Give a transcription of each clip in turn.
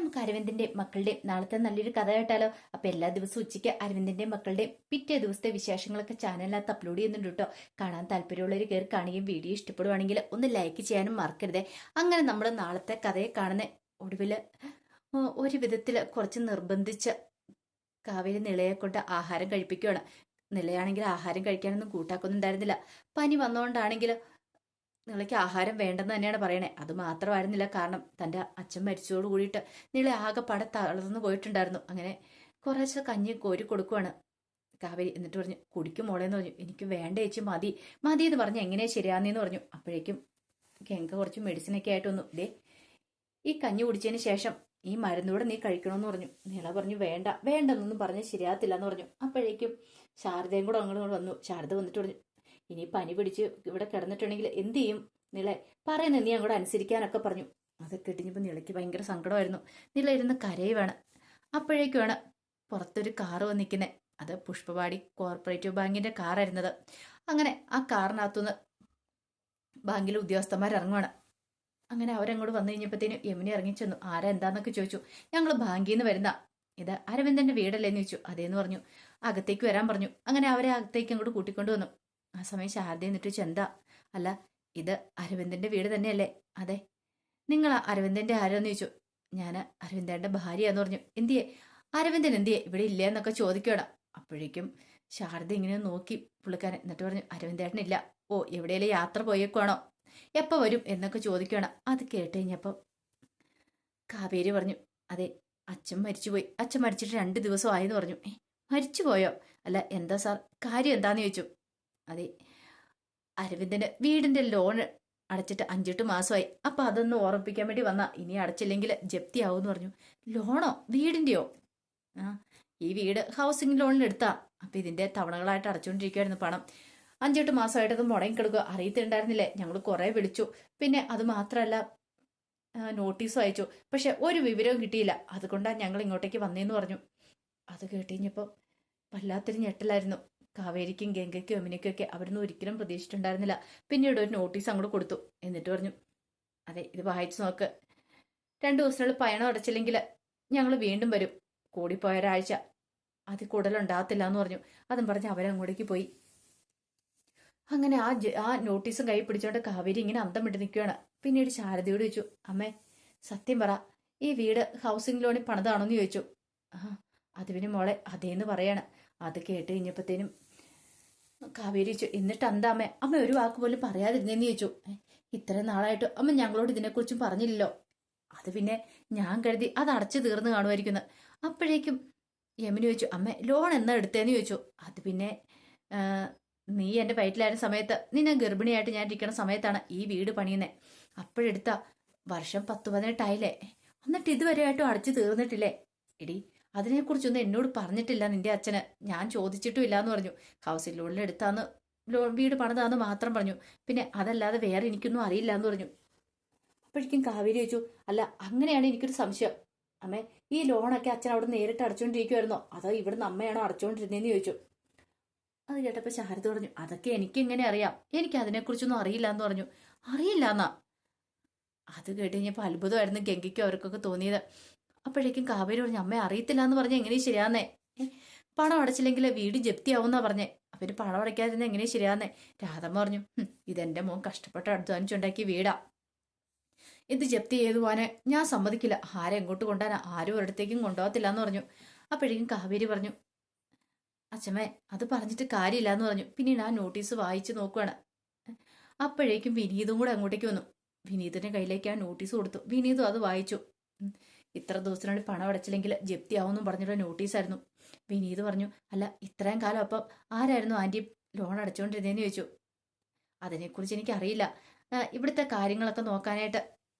നമുക്ക് അരവിന്ദിന്റെ മക്കളുടെ നാളത്തെ നല്ലൊരു കഥ കേട്ടാലോ? അപ്പൊ എല്ലാ ദിവസവും ഉച്ചയ്ക്ക് അരവിന്ദിന്റെ മക്കളുടെ പിറ്റേ ദിവസത്തെ വിശേഷങ്ങളൊക്കെ ചാനലിനകത്ത് അപ്ലോഡ് ചെയ്യുന്നുണ്ട് കേട്ടോ. കാണാൻ താല്പര്യമുള്ളവർ കയറി കാണുകയും വീഡിയോ ഇഷ്ടപ്പെടുവാണെങ്കിൽ ഒന്ന് ലൈക്ക് ചെയ്യാനും മറക്കരുതേ. അങ്ങനെ നമ്മൾ നാളത്തെ കഥയെ കാണുന്ന ഒടുവില് ഒരു വിധത്തില് കുറച്ച് നിർബന്ധിച്ച് കാവേരി നിളയെ കൊണ്ട് ആഹാരം കഴിപ്പിക്കുകയാണ്. നിളയാണെങ്കിൽ ആഹാരം കഴിക്കാനൊന്നും കൂട്ടാക്കൊന്നുണ്ടായിരുന്നില്ല. പനി വന്നുകൊണ്ടാണെങ്കിൽ നിളയ്ക്ക് ആഹാരം വേണ്ടെന്ന് തന്നെയാണ് പറയണേ. അത് മാത്രമായിരുന്നില്ല കാരണം, തൻ്റെ അച്ഛൻ മരിച്ചതോട് കൂടിയിട്ട് നിള ആകെ പട തളർന്നു പോയിട്ടുണ്ടായിരുന്നു. അങ്ങനെ കുറേശ്ശെ കഞ്ഞി കോരി കൊടുക്കുവാണ് കാവേരി. എന്നിട്ട് പറഞ്ഞു, കുടിക്കും മോളേന്ന് പറഞ്ഞു. എനിക്ക് വേണ്ട ചേച്ചി, മതി മതി എന്ന് പറഞ്ഞ് എങ്ങനെയാ ശരിയാന്നേന്ന് പറഞ്ഞു. അപ്പോഴേക്കും ഗംഗ കുറച്ച് മെഡിസിനൊക്കെ ആയിട്ട് വന്നു. ദേ, ഈ കഞ്ഞി കുടിച്ചതിന് ശേഷം ഈ മരുന്നൂടെ നീ കഴിക്കണമെന്ന് പറഞ്ഞു. നിള പറഞ്ഞു, വേണ്ട വേണ്ടെന്നൊന്നും പറഞ്ഞ് ശരിയാകത്തില്ല എന്ന് പറഞ്ഞു. അപ്പോഴേക്കും ശാരദയും കൂടെ അങ്ങോട്ട് വന്നു. ശാരദ വന്നിട്ട് പറഞ്ഞു, ഇനി പനി പിടിച്ച് ഇവിടെ കിടന്നിട്ടുണ്ടെങ്കിൽ എന്ത് ചെയ്യും നിളെ, പറയുന്ന നീ അങ്ങോട്ട് അനുസരിക്കാനൊക്കെ പറഞ്ഞു. അതൊക്കെ ഇട്ടിഞ്ഞപ്പോൾ നിളയ്ക്ക് ഭയങ്കര സങ്കടമായിരുന്നു. നിള ഇരുന്ന് കരയുവാണ്. അപ്പോഴേക്കുമാണ് പുറത്തൊരു കാറ് വന്നിരിക്കുന്നത്. അത് പുഷ്പവാടി കോർപ്പറേറ്റീവ് ബാങ്കിന്റെ കാറായിരുന്നത്. അങ്ങനെ ആ കാറിനകത്തുനിന്ന് ബാങ്കിലെ ഉദ്യോഗസ്ഥന്മാർ ഇറങ്ങുവാണ്. അങ്ങനെ അവരങ്ങോട്ട് വന്നു കഴിഞ്ഞപ്പോഴത്തേനും യമുന ഇറങ്ങിച്ചെന്നു. ആരാ എന്താന്നൊക്കെ ചോദിച്ചു. ഞങ്ങൾ ബാങ്കിൽ നിന്ന് വരുന്ന, ഇത് അരവിന്ദന്റെ വീടല്ലേന്ന് ചോദിച്ചു. അതേന്ന് പറഞ്ഞു. അകത്തേക്ക് വരാൻ പറഞ്ഞു. അങ്ങനെ അവരെ അകത്തേക്ക് അങ്ങോട്ട് കൂട്ടിക്കൊണ്ടു വന്നു. ആ സമയം ശാരദ എന്നിട്ട് ചോദിച്ചു, എന്താ? അല്ല, ഇത് അരവിന്ദന്റെ വീട് തന്നെയല്ലേ? അതെ. നിങ്ങൾ അരവിന്ദന്റെ ആരോന്ന് ചോദിച്ചു. ഞാൻ അരവിന്ദന്റെ ഭാര്യയാന്ന് പറഞ്ഞു. എന്തിയെ അരവിന്ദൻ, എന്തിയെ ഇവിടെ ഇല്ലേ എന്നൊക്കെ ചോദിക്കണം. അപ്പോഴേക്കും ശാരദ ഇങ്ങനെ നോക്കി പുള്ളിക്കാരൻ. എന്നിട്ട് പറഞ്ഞു, അരവിന്ദേട്ടനില്ല. ഓ, എവിടെയെങ്കിലും യാത്ര പോയേക്കുവാണോ? എപ്പോ വരും എന്നൊക്കെ ചോദിക്കണം. അത് കേട്ട് കഴിഞ്ഞപ്പം കാവേരി പറഞ്ഞു, അതെ, അച്ഛൻ മരിച്ചുപോയി. അച്ഛൻ മരിച്ചിട്ട് 2 ദിവസം ആയെന്ന് പറഞ്ഞു. മരിച്ചുപോയോ? അല്ല, എന്താ സാർ, കാര്യം എന്താന്ന് ചോദിച്ചു. അതെ, അരവിന്ദന് വീടിന്റെ ലോൺ അടച്ചിട്ട് 5-8 മാസമായി. അപ്പൊ അതൊന്ന് ഓർമ്മിപ്പിക്കാൻ വേണ്ടി വന്നാ. ഇനി അടച്ചില്ലെങ്കിൽ ജപ്തിയാവൂന്ന് പറഞ്ഞു. ലോണോ? വീടിന്റെയോ? ആ, ഈ വീട് ഹൗസിംഗ് ലോണിൽ എടുത്താ. അപ്പൊ ഇതിന്റെ തവണകളായിട്ട് അടച്ചുകൊണ്ടിരിക്കുവായിരുന്നു പണം. 5-8 മാസമായിട്ടത് മുടങ്ങിക്കിടക്കുക. അറിയത്തിണ്ടായിരുന്നില്ലേ? ഞങ്ങൾ കുറെ വിളിച്ചു. പിന്നെ അത് മാത്രമല്ല, നോട്ടീസും അയച്ചു. പക്ഷെ ഒരു വിവരവും കിട്ടിയില്ല. അതുകൊണ്ടാണ് ഞങ്ങൾ ഇങ്ങോട്ടേക്ക് വന്നേന്ന് പറഞ്ഞു. അത് കേട്ടുകഴിഞ്ഞപ്പോൾ വല്ലാത്തൊരു ഞെട്ടലായിരുന്നു കാവേരിക്കും ഗംഗയ്ക്കും യമുനയ്ക്കും ഒക്കെ. അവരൊന്നും ഒരിക്കലും പ്രതീക്ഷിച്ചിട്ടുണ്ടായിരുന്നില്ല. പിന്നീട് ഒരു നോട്ടീസ് അങ്ങോട്ട് കൊടുത്തു. എന്നിട്ട് പറഞ്ഞു, അതെ, ഇത് വായിച്ചു നോക്ക്. 2 ദിവസത്തിനുള്ളിൽ പയണം അടച്ചില്ലെങ്കിൽ ഞങ്ങൾ വീണ്ടും വരും. കൂടിപ്പോയ ഒരാഴ്ച, അത് കൂടുതലുണ്ടാകത്തില്ല എന്ന് പറഞ്ഞു. അതും പറഞ്ഞ് അവരങ്ങോട്ടേക്ക് പോയി. അങ്ങനെ ആ നോട്ടീസും കൈ പിടിച്ചോണ്ട് കാവേരി ഇങ്ങനെ അന്തം വിട്ട് നിൽക്കുകയാണ്. പിന്നീട് ശാരദയോട് ചോദിച്ചു, അമ്മേ സത്യം പറ, ഈ വീട് ഹൗസിംഗ് ലോണിൽ പണിതാണോന്ന് ചോദിച്ചു. ആ, അത് പിന്നെ മോളെ അതേന്ന് പറയാണ്. അത് കേട്ട് കഴിഞ്ഞപ്പോഴത്തേനും കാവേരി ചോദിച്ചു, എന്നിട്ട് എന്താ അമ്മ, അമ്മ ഒരു വാക്ക് പോലും പറയാതിരുന്നേന്ന് ചോദിച്ചു. ഇത്രയും നാളായിട്ട് അമ്മ ഞങ്ങളോട് ഇതിനെക്കുറിച്ചും പറഞ്ഞില്ലല്ലോ. അത് പിന്നെ ഞാൻ കരുതി അത് അടച്ചു തീർന്നു കാണുമായിരിക്കുന്നു. അപ്പോഴേക്കും യമുന ചോദിച്ചു, അമ്മ ലോൺ എന്നാ എടുത്തേന്ന് ചോദിച്ചു. അത് പിന്നെ നീ എൻ്റെ വയറ്റിലായിരുന്ന സമയത്ത്, നിന്നെ ഗർഭിണിയായിട്ട് ഞാൻ ഇരിക്കുന്ന സമയത്താണ് ഈ വീട് പണിയുന്നത്. അപ്പോഴെടുത്ത വർഷം 10-18 ആയില്ലേ. എന്നിട്ട് ഇതുവരെയായിട്ടും അടച്ചു തീർന്നിട്ടില്ലേ? എടി, അതിനെക്കുറിച്ചൊന്നും എന്നോട് പറഞ്ഞിട്ടില്ല നിന്റെ അച്ഛന്. ഞാൻ ചോദിച്ചിട്ടും ഇല്ലാന്ന് പറഞ്ഞു. ഹൗസിംഗ് ലോണിൽ എടുത്താന്ന് വീട് പണിതാന്ന് മാത്രം പറഞ്ഞു. പിന്നെ അതല്ലാതെ വേറെ എനിക്കൊന്നും അറിയില്ല എന്ന് പറഞ്ഞു. അപ്പോഴേക്കും കാവേരി ചോദിച്ചു, അല്ല അങ്ങനെയാണ് എനിക്കൊരു സംശയം. അമ്മേ, ഈ ലോണൊക്കെ അച്ഛൻ അവിടെ നേരിട്ട് അടച്ചുകൊണ്ടിരിക്കുവായിരുന്നോ, അതോ ഇവിടുന്ന് അമ്മയാണോ അടച്ചുകൊണ്ടിരുന്നതെന്ന് ചോദിച്ചു. അത് കേട്ടപ്പോൾ ശാരദ പറഞ്ഞു, അതൊക്കെ എനിക്ക് എങ്ങനെ അറിയാം, എനിക്ക് അതിനെക്കുറിച്ചൊന്നും അറിയില്ല എന്ന് പറഞ്ഞു. അറിയില്ല എന്നാ? അത് കേട്ട് കഴിഞ്ഞപ്പോൾ അത്ഭുതമായിരുന്നു ഗംഗയ്ക്കും അവർക്കൊക്കെ തോന്നിയത്. അപ്പോഴേക്കും കാവേരി പറഞ്ഞു, അമ്മ അറിയത്തില്ല എന്ന് പറഞ്ഞ എങ്ങനെയും ശരിയാന്നേ? പണം അടച്ചില്ലെങ്കിൽ വീട് ജപ്തിയാവുന്നാ പറഞ്ഞേ. അവര് പണം അടയ്ക്കാതിരുന്ന എങ്ങനെയും ശരിയാന്നേ? രാധമ്മ പറഞ്ഞു, ഇതെന്റെ മോൻ കഷ്ടപ്പെട്ട് അധ്വാനിച്ചുണ്ടാക്കിയ വീടാ, ഇത് ജപ്തി ചെയ്തു പോവാനെ ഞാൻ സമ്മതിക്കില്ല. ആരും എങ്ങോട്ട് കൊണ്ടാനാ, ആരും ഒരിടത്തേക്കും കൊണ്ടുപോകത്തില്ല എന്ന് പറഞ്ഞു. അപ്പോഴേക്കും കാവേരി പറഞ്ഞു, അച്ഛമ്മേ അത് പറഞ്ഞിട്ട് കാര്യമില്ല എന്ന് പറഞ്ഞു. പിന്നീട് ആ നോട്ടീസ് വായിച്ച് നോക്കുവാണ്. അപ്പോഴേക്കും വിനീതും കൂടെ അങ്ങോട്ടേക്ക് വന്നു. വിനീതിന്റെ കയ്യിലേക്ക് ആ നോട്ടീസ് കൊടുത്തു. വിനീതും അത് വായിച്ചു. ഇത്ര ദിവസത്തിനുള്ളിൽ പണം അടച്ചില്ലെങ്കിൽ ജപ്തിയാവുമെന്നും പറഞ്ഞിട്ട് നോട്ടീസായിരുന്നു. വിനീത് പറഞ്ഞു, അല്ല ഇത്രയും കാലം അപ്പം ആരായിരുന്നു ആന്റി ലോൺ അടച്ചുകൊണ്ടിരുന്നതെന്ന് ചോദിച്ചു. അതിനെക്കുറിച്ച് എനിക്കറിയില്ല. ഇവിടുത്തെ കാര്യങ്ങളൊക്കെ നോക്കാനായിട്ട്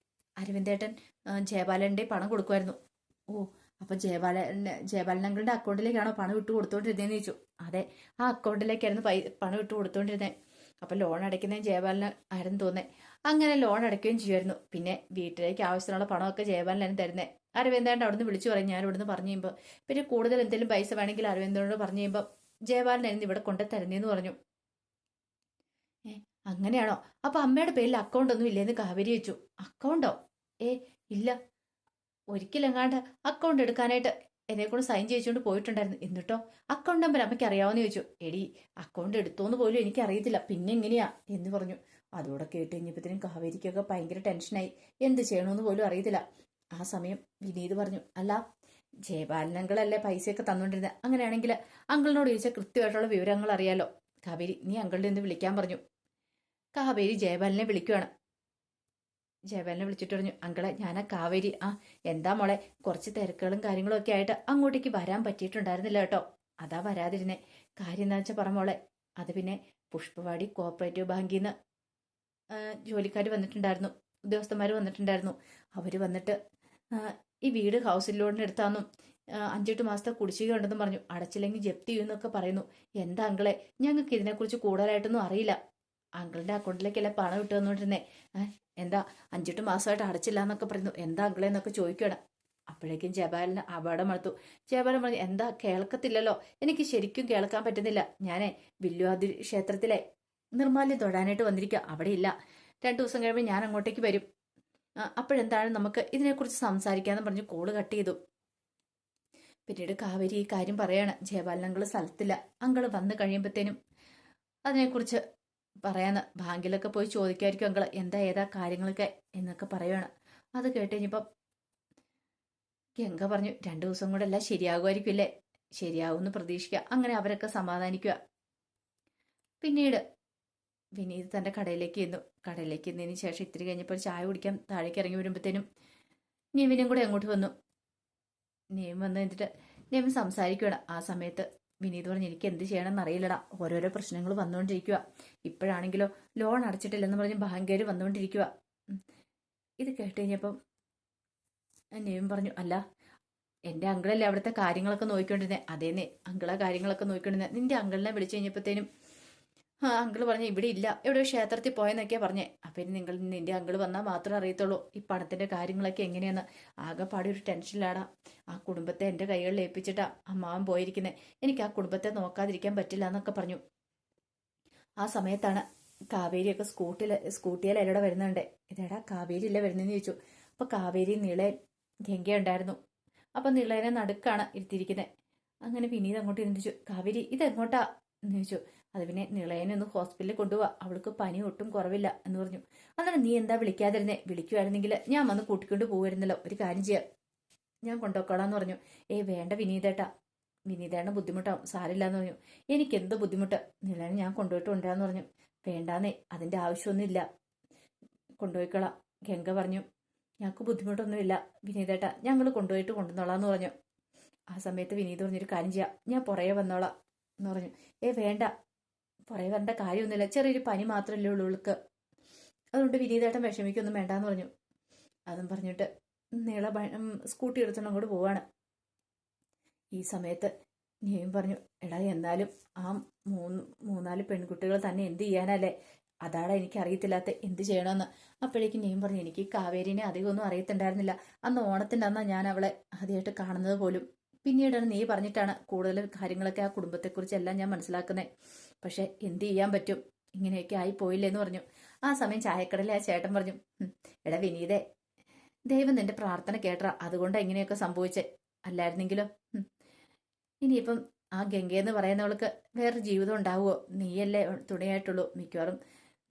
അരവിന്ദേട്ടൻ ജയബാലന്റെ പണം കൊടുക്കുമായിരുന്നു. ഓ, അപ്പൊ ജയബാലൻ അങ്കിളുടെ അക്കൗണ്ടിലേക്കാണോ പണം ഇട്ട് കൊടുത്തോണ്ടിരുന്നതെന്ന് ചോദിച്ചു. അതെ, ആ അക്കൗണ്ടിലേക്കായിരുന്നു പണം ഇട്ട് കൊടുത്തോണ്ടിരുന്നത്. അപ്പൊ ലോൺ അടയ്ക്കുന്നതിന് ജയബാലന് ആയിരുന്നു തോന്നേ. അങ്ങനെ ലോൺ അടയ്ക്കുകയും ചെയ്യുമായിരുന്നു. പിന്നെ വീട്ടിലേക്ക് ആവശ്യത്തിനുള്ള പണമൊക്കെ ജയബാലനായിരുന്നു തരുന്നത്. അരവിന്ദേട്ടൻ അവിടുന്ന് വിളിച്ചു പറയും, ഞാൻ ഇവിടുന്ന് പറഞ്ഞു കഴിയുമ്പോൾ, പിന്നെ കൂടുതൽ എന്തെങ്കിലും പൈസ വേണമെങ്കിൽ അരവിന്ദനോട് പറഞ്ഞു കഴിയുമ്പോൾ ജയബാലനായിരുന്നു ഇവിടെ കൊണ്ടു തരുന്നതെന്ന് പറഞ്ഞു. അങ്ങനെയാണോ? അപ്പൊ അമ്മയുടെ പേരിൽ അക്കൗണ്ട് ഒന്നും ഇല്ലേന്ന് കാവേരി വെച്ചു. അക്കൗണ്ടോ? ഇല്ല. ഒരിക്കലെങ്ങാണ്ട് അക്കൗണ്ട് എടുക്കാനായിട്ട് എന്നെ കൊണ്ട് സൈൻ ചെയ്യിച്ചുകൊണ്ട് പോയിട്ടുണ്ടായിരുന്നു. എന്നിട്ടോ അക്കൗണ്ട് നമ്പർ അമ്മയ്ക്ക് അറിയാവുന്ന ചോദിച്ചു. എടി അക്കൗണ്ട് എടുത്തോന്ന് പോലും എനിക്ക് അറിയത്തില്ല, പിന്നെ എങ്ങനെയാ എന്ന് പറഞ്ഞു. അതോടെ കേട്ട് കഴിഞ്ഞപ്പോഴത്തേനും കാവേരിക്കൊക്കെ ഭയങ്കര ടെൻഷനായി. എന്ത് ചെയ്യണമെന്ന് പോലും അറിയത്തില്ല. ആ സമയം വിനീത് പറഞ്ഞു, അല്ല ജയപാലനങ്ങളല്ലേ പൈസയൊക്കെ തന്നോണ്ടിരുന്നത്, അങ്ങനെയാണെങ്കിൽ അങ്കിളിനോട് ചോദിച്ചാൽ കൃത്യമായിട്ടുള്ള വിവരങ്ങൾ അറിയാലോ. കാവേരി നീ അങ്കിളിനെ ഒന്ന് വിളിക്കാൻ പറഞ്ഞു. കാവേരി ജയപാലനെ വിളിക്കുവാണ്. ജയപാലനെ വിളിച്ചിട്ട് പറഞ്ഞു, അങ്കിളെ ഞാനാ കാവേരി. ആ എന്താ മോളെ, കുറച്ച് തിരക്കുകളും കാര്യങ്ങളും ഒക്കെ ആയിട്ട് അങ്ങോട്ടേക്ക് വരാൻ പറ്റിയിട്ടുണ്ടായിരുന്നില്ല കേട്ടോ. അതാ വരാതിരുന്നേ. കാര്യം എന്താ വെച്ചാൽ പറ മോളെ. അത് പിന്നെ പുഷ്പവാടി കോഓപ്പറേറ്റീവ് ബാങ്കിൽ നിന്ന് ജോലിക്കാർ വന്നിട്ടുണ്ടായിരുന്നു, ഉദ്യോഗസ്ഥന്മാർ വന്നിട്ടുണ്ടായിരുന്നു. അവർ വന്നിട്ട് ഈ വീട് ഹൗസിംഗ് ലോണിന് എടുത്താന്നും 5-8 മാസത്തെ കുടിശ്ശിക ഉണ്ടെന്നും പറഞ്ഞു. അടച്ചില്ലെങ്കിൽ ജപ്തി ചെയ്യുമെന്നൊക്കെ പറയുന്നു. എന്താ അങ്കിളെ, ഞങ്ങൾക്ക് ഇതിനെക്കുറിച്ച് കൂടുതലായിട്ടൊന്നും അറിയില്ല. അങ്കിളിന്റെ അക്കൗണ്ടിലേക്കല്ലേ പണം ഇട്ട് തന്നോണ്ടിരുന്നേ. എന്താ 5-8 മാസമായിട്ട് അടച്ചില്ല എന്നൊക്കെ പറയുന്നു. എന്താ അങ്കിളെ എന്നൊക്കെ ചോദിക്കുകയാണ്. അപ്പോഴേക്കും ജയപാലന് അപകടം എടുത്തു. ജയപാലൻ പറഞ്ഞു, എന്താ കേൾക്കത്തില്ലല്ലോ, എനിക്ക് ശരിക്കും കേൾക്കാൻ പറ്റുന്നില്ല. ഞാനേ വില്ലുവാതി ക്ഷേത്രത്തിലെ നിർമ്മാല്യം തൊഴാനായിട്ട് വന്നിരിക്കുക, അവിടെ ഇല്ല. 2 ദിവസം കഴിയുമ്പോൾ ഞാൻ അങ്ങോട്ടേക്ക് വരും. അപ്പോഴെന്താണ് നമുക്ക് ഇതിനെക്കുറിച്ച് സംസാരിക്കാന്ന് പറഞ്ഞ് കോള് കട്ട് ചെയ്തു. പിന്നീട് കാവേരി ഈ കാര്യം പറയാണ്, ജയപാലൻ അങ്കിള് സ്ഥലത്തില്ല, അങ്കിള് വന്നു കഴിയുമ്പോഴത്തേനും അതിനെക്കുറിച്ച് പറയാന്ന് ബാങ്കിലൊക്കെ പോയി ചോദിക്കായിരിക്കും അങ്കിള് എന്താ ഏതാ കാര്യങ്ങളൊക്കെ എന്നൊക്കെ പറയുവാണ്. അത് കേട്ട് കഴിഞ്ഞപ്പം ഗംഗ പറഞ്ഞു, 2 ദിവസം കൂടെ എല്ലാം ശരിയാകുമായിരിക്കും, ശരിയാവുമെന്ന് പ്രതീക്ഷിക്കുക. അങ്ങനെ അവരൊക്കെ സമാധാനിക്കുക. പിന്നീട് വിനീത് തന്റെ കടയിലേക്ക് ചെന്നു. കടയിലേക്ക് ചെന്നതിന് ശേഷം ഇത്തിരി കഴിഞ്ഞപ്പോൾ ചായ കുടിക്കാൻ താഴേക്ക് ഇറങ്ങി വരുമ്പോഴത്തേനും നിവിനും കൂടെ അങ്ങോട്ട് വന്നു. നിവിൻ വന്നു എന്നിട്ട് നിവിൻ സംസാരിക്കുകയാണ്. ആ സമയത്ത് വിനീത് പറഞ്ഞു, എനിക്ക് എന്ത് ചെയ്യണമെന്ന് അറിയില്ലടാ, ഓരോരോ പ്രശ്നങ്ങൾ വന്നുകൊണ്ടിരിക്കുക. ഇപ്പോഴാണെങ്കിലോ ലോൺ അടച്ചിട്ടില്ലെന്ന് പറഞ്ഞ് ബാങ്കുകാർ വന്നുകൊണ്ടിരിക്കുക. ഇത് കേട്ട് കഴിഞ്ഞപ്പം നിവിൻ പറഞ്ഞു, അല്ല എന്റെ അങ്കിളല്ലേ അവിടുത്തെ കാര്യങ്ങളൊക്കെ നോക്കിക്കൊണ്ടിരുന്നേ. അതേന്നെ അങ്കിളെ കാര്യങ്ങളൊക്കെ നോക്കിക്കൊണ്ടിരുന്നേ. നിന്റെ അങ്കിളിനെ വിളിച്ചു കഴിഞ്ഞപ്പോഴത്തേനും അങ്കിള് പറഞ്ഞു ഇവിടെ ഇല്ല, എവിടെയോ ക്ഷേത്രത്തിൽ പോയെന്നൊക്കെയാ പറഞ്ഞേ. അപ്പൊ ഇനി നിന്റെ അങ്കിള് വന്നാൽ മാത്രമേ അറിയത്തുള്ളൂ ഈ പണത്തിന്റെ കാര്യങ്ങളൊക്കെ എങ്ങനെയാന്ന്. ആകെപ്പാടി ഒരു ടെൻഷനിലാടാ. ആ കുടുംബത്തെ എന്റെ കൈകളിൽ ഏൽപ്പിച്ചിട്ടാ അമ്മാവൻ പോയിരിക്കുന്നത്. എനിക്ക് ആ കുടുംബത്തെ നോക്കാതിരിക്കാൻ പറ്റില്ല എന്നൊക്കെ പറഞ്ഞു. ആ സമയത്താണ് കാവേരിയൊക്കെ സ്കൂട്ടിയിൽ എന്നോട് വരുന്നുണ്ട്. ഇതേടാ കാവേരി ഇല്ല വരുന്നതെന്ന് ചോദിച്ചു. അപ്പൊ കാവേരി നീളൻ ഗംഗ ഉണ്ടായിരുന്നു. അപ്പൊ നീളനെ നടുക്കാണ് ഇരുത്തിയിരിക്കുന്നത്. അങ്ങനെ വിനീത് അങ്ങോട്ട് ചിന്തിച്ചു, കാവേരി ഇതെങ്ങോട്ടാ എന്ന് ചോദിച്ചു. അത് പിന്നെ നിളയനെ ഒന്ന് ഹോസ്പിറ്റലിൽ കൊണ്ടുപോവാ, അവൾക്ക് പനി ഒട്ടും കുറവില്ല എന്ന് പറഞ്ഞു. അന്നേരം നീ എന്താ വിളിക്കാതിരുന്നേ, വിളിക്കുമായിരുന്നെങ്കിൽ ഞാൻ വന്ന് കൂട്ടിക്കൊണ്ട് പോകുമായിരുന്നല്ലോ. ഒരു കാര്യം ചെയ്യാം, ഞാൻ കൊണ്ടുപോക്കോളാന്ന് പറഞ്ഞു. വേണ്ട വിനീതേട്ടാ, വിനീതേട്ടന് ബുദ്ധിമുട്ടാവും, സാരില്ല എന്ന് പറഞ്ഞു. എനിക്ക് എന്ത് ബുദ്ധിമുട്ട്, നിളയനെ ഞാൻ കൊണ്ടുപോയിട്ട് കൊണ്ടുവരാന്ന് പറഞ്ഞു. വേണ്ടാന്നേ, അതിന്റെ ആവശ്യമൊന്നുമില്ല, കൊണ്ടുപോയിക്കളാം. ഗംഗ പറഞ്ഞു, ഞങ്ങൾക്ക് ബുദ്ധിമുട്ടൊന്നുമില്ല വിനീതേട്ടാ, ഞങ്ങൾ കൊണ്ടുപോയിട്ട് കൊണ്ടുവന്നോളാന്ന് പറഞ്ഞു. ആ സമയത്ത് വിനീത് പറഞ്ഞൊരു കാര്യം ചെയ്യാം, ഞാൻ പുറകെ വന്നോളാം എന്ന് പറഞ്ഞു. വേണ്ട, പുറകെ വരേണ്ട കാര്യമൊന്നുമില്ല, ചെറിയൊരു പനി മാത്രമല്ലേ ഉള്ളൂ ഉൾക്ക്, അതുകൊണ്ട് വിനീതേട്ടൻ വിഷമിക്കൊന്നും വേണ്ടാന്ന് പറഞ്ഞു. അതും പറഞ്ഞിട്ട് നീള സ്കൂട്ടി എടുത്തോണ്ട് അങ്ങോട്ട് പോവാണ്. ഈ സമയത്ത് നീയും പറഞ്ഞു, എടാ എന്നാലും ആ 3-4 പെൺകുട്ടികൾ തന്നെ എന്ത് ചെയ്യാനല്ലേ, അതാടാ എനിക്ക് അറിയത്തില്ലാത്ത എന്ത് ചെയ്യണമെന്ന്. അപ്പോഴേക്കും നീയും പറഞ്ഞു, എനിക്ക് കാവേരിനെ അധികമൊന്നും അറിയത്തുണ്ടായിരുന്നില്ല, അന്ന് ഓണത്തിൻ്റെ അന്നാ ഞാൻ അവളെ ആദ്യമായിട്ട് കാണുന്നത് പോലും. പിന്നീടാണ് നീ പറഞ്ഞിട്ടാണ് കൂടുതൽ കാര്യങ്ങളൊക്കെ ആ കുടുംബത്തെക്കുറിച്ച് എല്ലാം ഞാൻ മനസ്സിലാക്കുന്നത്. പക്ഷെ എന്ത് ചെയ്യാൻ പറ്റും, ഇങ്ങനെയൊക്കെ ആയി പോയില്ലേന്ന് പറഞ്ഞു. ആ സമയം ചായക്കടയിലെ ആ ചേട്ടൻ പറഞ്ഞു, എടാ വിനീതേ, ദൈവം നിന്റെ പ്രാർത്ഥന കേട്ടറാ, അതുകൊണ്ടാണ് ഇങ്ങനെയൊക്കെ സംഭവിച്ചേ, അല്ലായിരുന്നെങ്കിലോ ഇനിയിപ്പം ആ ഗംഗയെന്ന് പറയുന്നവൾക്ക് വേറെ ജീവിതം ഉണ്ടാവുമോ, നീയല്ലേ തുണയായിട്ടുള്ളൂ, മിക്കവാറും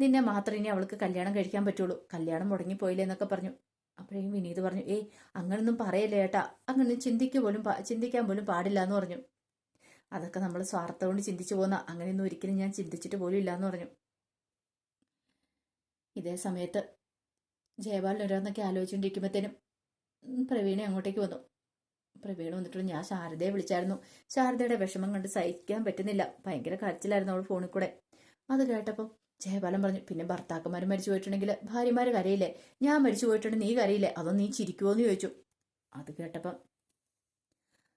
നിന്നെ മാത്രം ഇനി അവൾക്ക് കല്യാണം കഴിക്കാൻ പറ്റുള്ളൂ, കല്യാണം മുടങ്ങിപ്പോയില്ലേ എന്നൊക്കെ പറഞ്ഞു. അപ്പോഴേക്കും വിനീത് പറഞ്ഞു, അങ്ങനൊന്നും പറയല്ലേ ഏട്ടാ, അങ്ങനെ ചിന്തിക്കാൻ പോലും പാടില്ല എന്ന് പറഞ്ഞു. അതൊക്കെ നമ്മൾ സ്വാർത്ഥം കൊണ്ട് ചിന്തിച്ചു പോകുന്ന, അങ്ങനെയൊന്നും ഒരിക്കലും ഞാൻ ചിന്തിച്ചിട്ട് പോലും ഇല്ല എന്ന് പറഞ്ഞു. ഇതേ സമയത്ത് ജയപാലൻ ഓരോന്നൊക്കെ ആലോചിച്ചുകൊണ്ടിരിക്കുമ്പോഴത്തേനും പ്രവീണെ അങ്ങോട്ടേക്ക് വന്നു. പ്രവീണ വന്നിട്ട്, ഞാൻ ശാരദയെ വിളിച്ചായിരുന്നു, ശാരദയുടെ വിഷമം കണ്ട് സഹിക്കാൻ പറ്റുന്നില്ല, ഭയങ്കര കരച്ചിലായിരുന്നു അവൾ ഫോണിൽ കൂടെ. അത് കേട്ടപ്പോൾ ജയപാലൻ പറഞ്ഞു, പിന്നെ ഭർത്താക്കന്മാർ മരിച്ചു പോയിട്ടുണ്ടെങ്കിൽ ഭാര്യമാര് കരയില്ലേ, ഞാൻ മരിച്ചു പോയിട്ടുണ്ടെങ്കിൽ നീ കരയില്ലേ, അതോ നീ ചിരിക്കുമോ എന്ന് ചോദിച്ചു. അത് കേട്ടപ്പം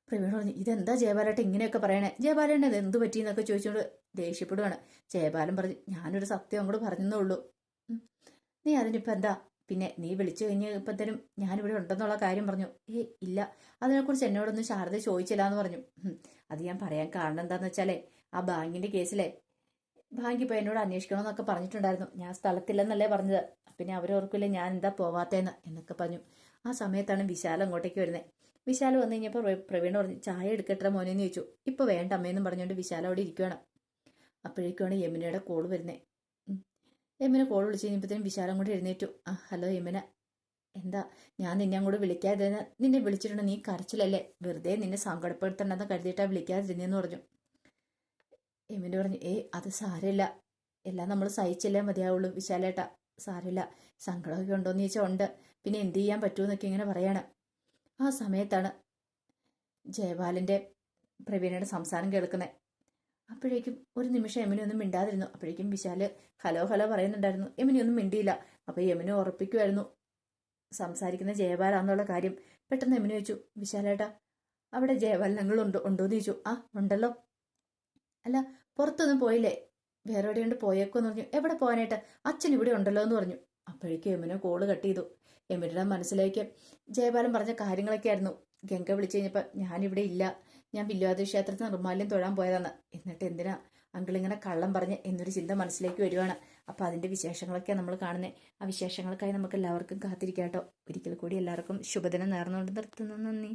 പ്രവീണ പറഞ്ഞു, ഇതെന്താ ജയപാലേട്ടൻ ഇങ്ങനെയൊക്കെ പറയണേ, ജയപാലേട്ടൻ ഇത് എന്ത് പറ്റിയെന്നൊക്കെ ചോദിച്ചുകൊണ്ട് ദേഷ്യപ്പെടുവാണ്. ജയപാലൻ പറഞ്ഞു, ഞാനൊരു സത്യം അങ്ങോട്ട് പറഞ്ഞതേ ഉള്ളൂ, നീ അതിനിപ്പോൾ എന്താ, പിന്നെ നീ വിളിച്ചു കഴിഞ്ഞപ്പോഴത്തേനും ഞാനിവിടെ ഉണ്ടെന്നുള്ള കാര്യം പറഞ്ഞു. ഇല്ല, അതിനെക്കുറിച്ച് എന്നോടൊന്നും ശാരദ ചോദിച്ചില്ല എന്ന് പറഞ്ഞു. അത് ഞാൻ പറയാൻ കാരണം എന്താന്ന് വെച്ചാലേ, ആ ബാങ്കിന്റെ കേസിലെ ബാങ്കിൽ പോയി എന്നോട് അന്വേഷിക്കണമെന്നൊക്കെ പറഞ്ഞിട്ടുണ്ടായിരുന്നു, ഞാൻ സ്ഥലത്തില്ലെന്നല്ലേ പറഞ്ഞത്, പിന്നെ അവരോർക്കില്ലേ ഞാൻ എന്താ പോവാത്തേന്ന് എന്നൊക്കെ പറഞ്ഞു. ആ സമയത്താണ് വിശാൽ അങ്ങോട്ടേക്ക് വരുന്നത്. വിശാൽ വന്നു കഴിഞ്ഞപ്പോൾ പ്രവീൺ പറഞ്ഞു, ചായ എടുക്കട്ടെ മോനെന്ന് ചോദിച്ചു. ഇപ്പോൾ വേണ്ട അമ്മയെന്നും പറഞ്ഞുകൊണ്ട് വിശാൽ അവിടെ ഇരിക്കുകയാണ്. അപ്പോഴേക്കുമാണ് യമുനയുടെ കോൾ വരുന്നത്. യമുന കോൾ വിളിച്ച് കഴിഞ്ഞപ്പോഴത്തേനും വിശാലം കൂടെ എഴുന്നേറ്റു. ഹലോ യമുന, എന്താ ഞാൻ നിന്നെ അങ്ങോട്ട് വിളിക്കാതിരുന്ന? നിന്നെ വിളിച്ചിട്ടുണ്ട്, നീ കരച്ചിലല്ലേ, വെറുതെ നിന്നെ സങ്കടപ്പെടുത്തണ്ടെന്ന് കരുതിയിട്ടാ വിളിക്കാതിരുന്നെന്ന് പറഞ്ഞു. യമുന പറഞ്ഞു, അത് സാരമില്ല, എല്ലാം നമ്മൾ സഹിച്ചല്ലേ മതിയാവുള്ളൂ വിശാലേട്ടാ, സാരമില്ല. സങ്കടമൊക്കെ ഉണ്ടോയെന്ന് ചോദിച്ചാൽ ഉണ്ട്, പിന്നെ എന്ത് ചെയ്യാൻ പറ്റുമെന്നൊക്കെ ഇങ്ങനെ പറയാണ്. ആ സമയത്താണ് ജയപാലിൻ്റെ പ്രവീണയുടെ സംസാരം കേൾക്കുന്നത്. അപ്പോഴേക്കും ഒരു നിമിഷം യമുന ഒന്നും മിണ്ടാതിരുന്നു. അപ്പോഴേക്കും വിശാല് ഹലോ ഹലോ പറയുന്നുണ്ടായിരുന്നു. യമുന ഒന്നും മിണ്ടിയില്ല. അപ്പോൾ യമുന ഉറപ്പിക്കുമായിരുന്നു സംസാരിക്കുന്ന ജയപാലാന്നുള്ള കാര്യം. പെട്ടെന്ന് യമുന ചോദിച്ചു, വിശാലേട്ടാ അവിടെ ജയപാൽ ഉണ്ടോന്ന് ചോദിച്ചു. ഉണ്ടല്ലോ. അല്ല പുറത്തൊന്നും പോയില്ലേ? വേറെ എവിടെയുണ്ട് പോയേക്കോന്ന് പറഞ്ഞു. എവിടെ പോകാനായിട്ട്? അച്ഛൻ ഇവിടെ ഉണ്ടല്ലോ എന്ന് പറഞ്ഞു. അപ്പോഴേക്കും യമുന കോള് കട്ട് ചെയ്തു. യമുനയുടെ മനസ്സിലേക്ക് ജയപാലൻ പറഞ്ഞ കാര്യങ്ങളൊക്കെ ആയിരുന്നു. ഗംഗ വിളിച്ചു കഴിഞ്ഞപ്പോൾ ഞാനിവിടെ ഇല്ല, ഞാൻ വില്വാദ്രി ക്ഷേത്രത്തിൽ നിർമ്മാല്യം തൊഴാൻ പോയതാണ്, എന്നിട്ട് എന്തിനാ അങ്കിൾ ഇങ്ങനെ കള്ളം പറഞ്ഞ് എന്നൊരു ചിന്ത മനസ്സിലേക്ക് വരുവാണ്. അപ്പോൾ അതിൻ്റെ വിശേഷങ്ങളൊക്കെയാണ് നമ്മൾ കാണുന്നത്. ആ വിശേഷങ്ങൾക്കായി നമുക്ക് എല്ലാവർക്കും കാത്തിരിക്കാം കേട്ടോ. ഒരിക്കൽ കൂടി എല്ലാവർക്കും ശുഭദിനം നേർന്നുകൊണ്ട് നിർത്തുന്നു. നന്ദി.